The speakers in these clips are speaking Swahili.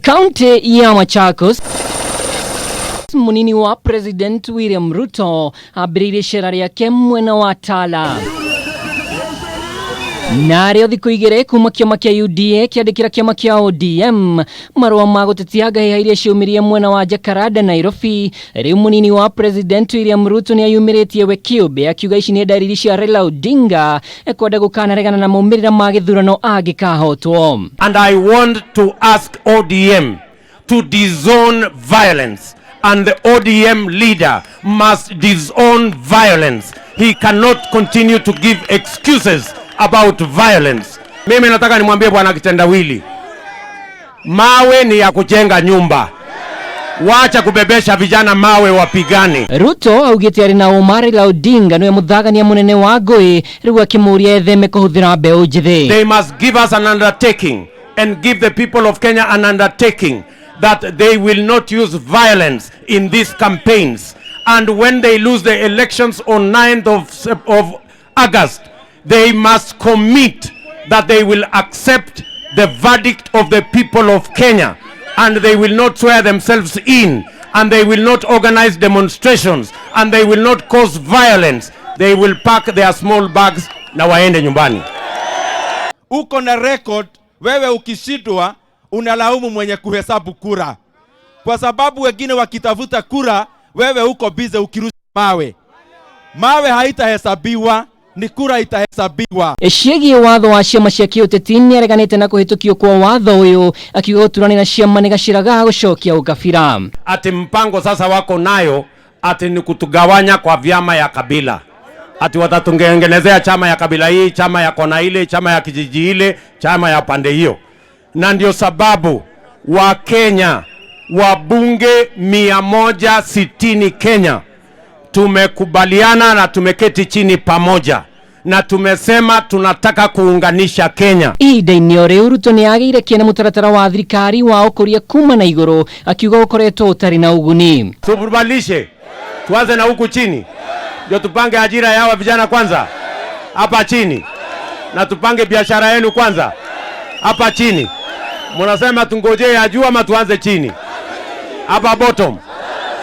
Kaunti ya Machakos, Munini wa President William Ruto abirire ishara riake mwena wa Tala. Nario thiku igire kuma kiama kia UDA kiandikira kiama kia ODM marua ma gutetia ngahiha iria ciumirie mwena wa Jakaranda Nairobi. Riu Munini wa President William Ruto ni ayumiritie we kiumbe akiuga ici ni ndariri cia Raila Odinga ekwenda gukanaregana na maumirira ma githurano agikahotwo. And I want to ask ODM to disown violence, and the ODM leader must disown violence. He cannot continue to give excuses about violence. Mimi nataka nimwambie bwana kitendawili, mawe ni ya kujenga nyumba, wacha kubebesha vijana mawe wapigane. Ruto augite ari na umari la Odinga niwe muthagania munene wa ngui riu akimuria etheme kuhuthira mbeu njithi. They must give us an undertaking and give the people of Kenya an undertaking that they will not use violence in these campaigns, and when they lose the elections on 9th of August, they must commit that they will accept the verdict of the people of Kenya, and they will not swear themselves in, and they will not organize demonstrations, and they will not cause violence. They will pack their small bags na waende nyumbani. Uko na record, wewe ukishindwa unalaumu mwenye kuhesabu kura, kwa sababu wengine wakitafuta kura, wewe uko bize ukirusha mawe. Mawe haitahesabiwa, ni kura itahesabiwa. Ecigie watho wa ciama cia kiuteti ni areganite na kuhitukio kwa watho uyu akiuga uturani na ciama ni gaciraga gucokia ukabira. Ati mpango sasa wako nayo ati ni kutugawanya kwa vyama ya kabila. Ati watatungengenezea chama ya kabila hii, chama ya kona ile, chama ya kijiji ile, chama ya pande hiyo. Na ndio sababu wa Kenya, wabunge 160 Kenya tumekubaliana na tumeketi chini pamoja na tumesema tunataka kuunganisha Kenya. Idainio riu Ruto ni agire kiene mutaratara wa thirikari wa ukuria kuma na iguru akiuga ukoretwo utari na uguni. Tubalishe, tuanze na huku chini, ndio tupange ajira ya hawa vijana kwanza hapa chini, na tupange biashara yenu kwanza hapa chini. Mnasema tungojee ajua ama tuanze chini hapa bottom,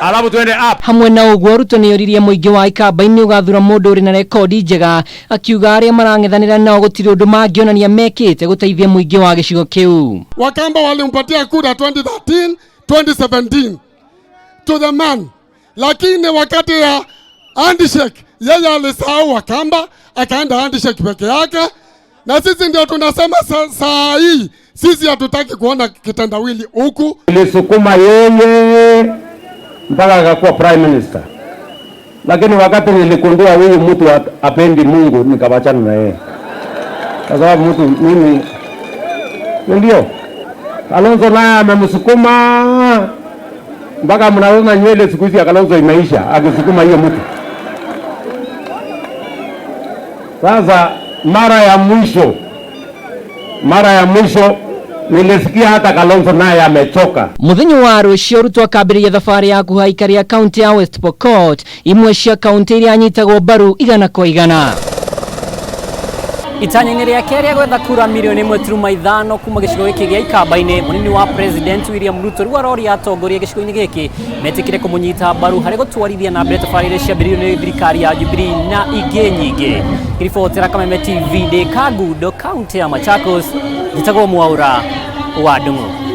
alafu tuende up. Hamwe na uguo Ruto ni yoririe muingi wa ikamba-ini ugathura mundu uri na rekodi njega akiuga aria marangethanira nao gutiri undu mangionania mekite guteithia muingi wa gicigo kiu. Wakamba walimpatia kura 2013 2017 to the man, lakini wakati ya handshake yeye alisahau Wakamba akaenda handshake peke yake, na sisi ndio tunasema saa hii sisi hatutaki kuona kitendawili huku. Nilisukuma yeye mpaka akakuwa prime minister, lakini wakati nilikundua huyu mtu apendi Mungu nikawachana na yeye, kwa sababu mtu mimi ndio Kalonzo naye amemsukuma mpaka mnaona nywele siku hizi ya Kalonzo imeisha akisukuma hiyo mtu. Sasa mara ya mwisho nilisikia hata Kalonzo naye amechoka. Muthenya wa rucio Ruto akabiria thabari ya kuhaikaria kaunti ya West Pokot, imwe cia kaunti iria anyitagwo mbaru igana kwa igana. Itanya-inĩ rĩake rĩa gwetha kura milioni 1.5 kuma gĩcigo gĩkĩ gĩa ikamba-inĩ, Munini wa President William Ruto rĩu aroria atongoria gĩcigo-inĩ gĩkĩ metikire kũmũnyita mbaru harĩ gũtwarithia na mbere tabarĩra ciambĩrĩirio nĩ thirikari ya Jubilee na ingĩ nyingĩ. Ribotera Kameme TV ndĩ Kagundo, kaunti ya Machakos, njĩtagwo Mwaura wa Ndung'u.